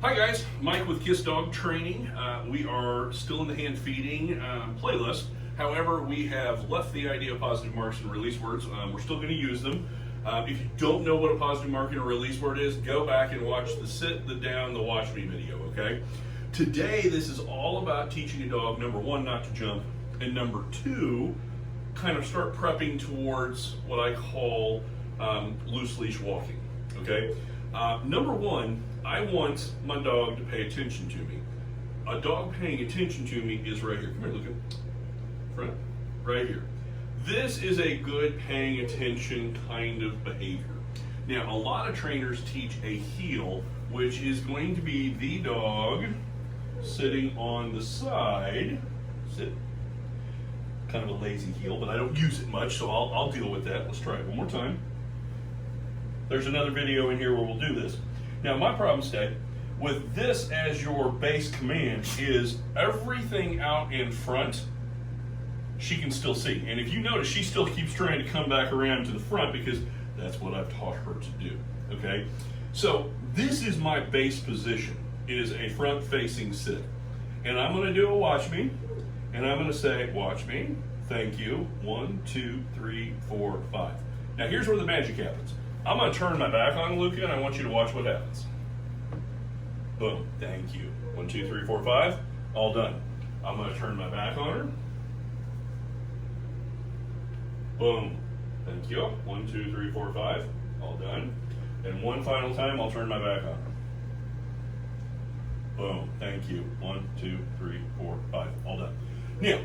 Hi guys, Mike with Kiss Dog Training. We are still in the hand feeding playlist. However, we have left the idea of positive marks and release words. We're still going to use them. If you don't know what a positive mark and a release word is, go back and watch the sit, the down, the watch me video, okay? Today, this is all about teaching a dog, number one, not to jump, and number two, kind of start prepping towards what I call loose leash walking, okay? Number one, I want my dog to pay attention to me. A dog paying attention to me is right here. Come here, Luca. Front. Right here. This is a good paying attention kind of behavior. Now, a lot of trainers teach a heel, which is going to be the dog sitting on the side. Sit. Kind of a lazy heel, but I don't use it much, so I'll deal with that. Let's try it one more time. There's another video in here where we'll do this. Now, my problem today with this as your base command is everything out in front she can still see. And if you notice, she still keeps trying to come back around to the front because that's what I've taught her to do, okay? So this is my base position. It is a front-facing sit. And I'm gonna do a watch me, and I'm gonna say, watch me, thank you, 1, 2, 3, 4, 5. Now here's where the magic happens. I'm gonna turn my back on Luca and I want you to watch what happens. Boom, thank you. 1, 2, 3, 4, 5, all done. I'm gonna turn my back on her. Boom, thank you. 1, 2, 3, 4, 5, all done. And one final time, I'll turn my back on her. Boom, thank you. 1, 2, 3, 4, 5, all done. Now,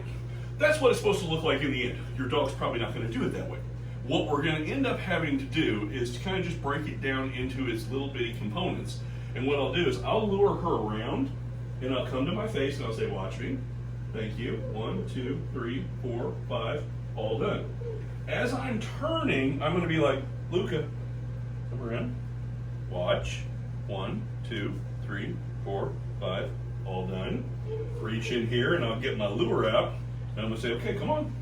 that's what it's supposed to look like in the end. Your dog's probably not gonna do it that way. What we're going to end up having to do is to kind of just break it down into its little bitty components. And what I'll do is I'll lure her around and I'll come to my face and I'll say, watch me. Thank you. 1, 2, 3, 4, 5, all done. As I'm turning, I'm going to be like, Luca, come around. Watch. 1, 2, 3, 4, 5, all done. Reach in here and I'll get my lure out. And I'm going to say, okay, come on.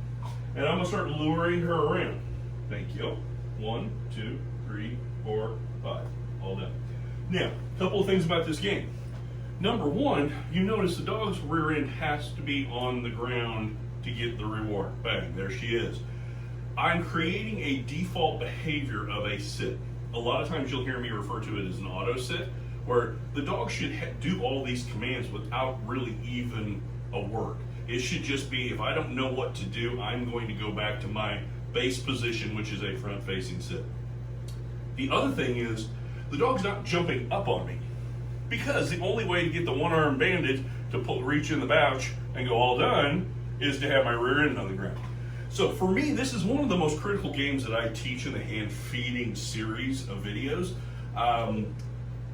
And I'm going to start luring her around. Thank you. 1, 2, 3, 4, 5. All done. Now, a couple of things about this game. Number one, you notice the dog's rear end has to be on the ground to get the reward. Bang, there she is. I'm creating a default behavior of a sit. A lot of times you'll hear me refer to it as an auto sit, where the dog should do all these commands without really even a word. It should just be, if I don't know what to do, I'm going to go back to my base position, which is a front-facing sit. The other thing is, the dog's not jumping up on me, because the only way to get the one-arm bandit to reach in the pouch and go all done is to have my rear end on the ground. So for me, this is one of the most critical games that I teach in the hand feeding series of videos.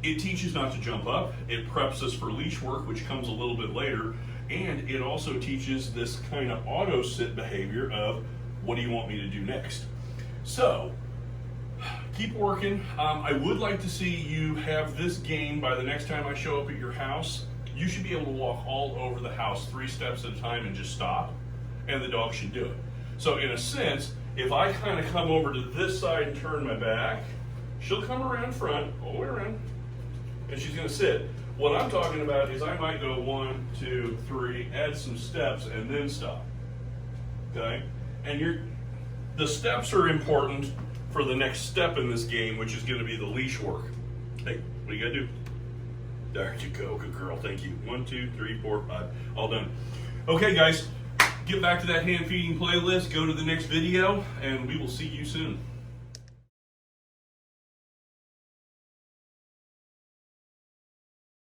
It teaches not to jump up. It preps us for leash work, which comes a little bit later. And it also teaches this kind of auto sit behavior of, what do you want me to do next? So, keep working. I would like to see you have this game by the next time I show up at your house. You should be able to walk all over the house 3 steps at a time and just stop, and the dog should do it. So in a sense, if I kind of come over to this side and turn my back, she'll come around front, all the way around, and she's gonna sit. What I'm talking about is I might go 1, 2, 3, add some steps, and then stop, okay? And the steps are important for the next step in this game, which is gonna be the leash work. Hey, what do you gotta do? There you go, good girl, thank you. 1, 2, 3, 4, 5, all done. Okay guys, get back to that hand feeding playlist, go to the next video, and we will see you soon.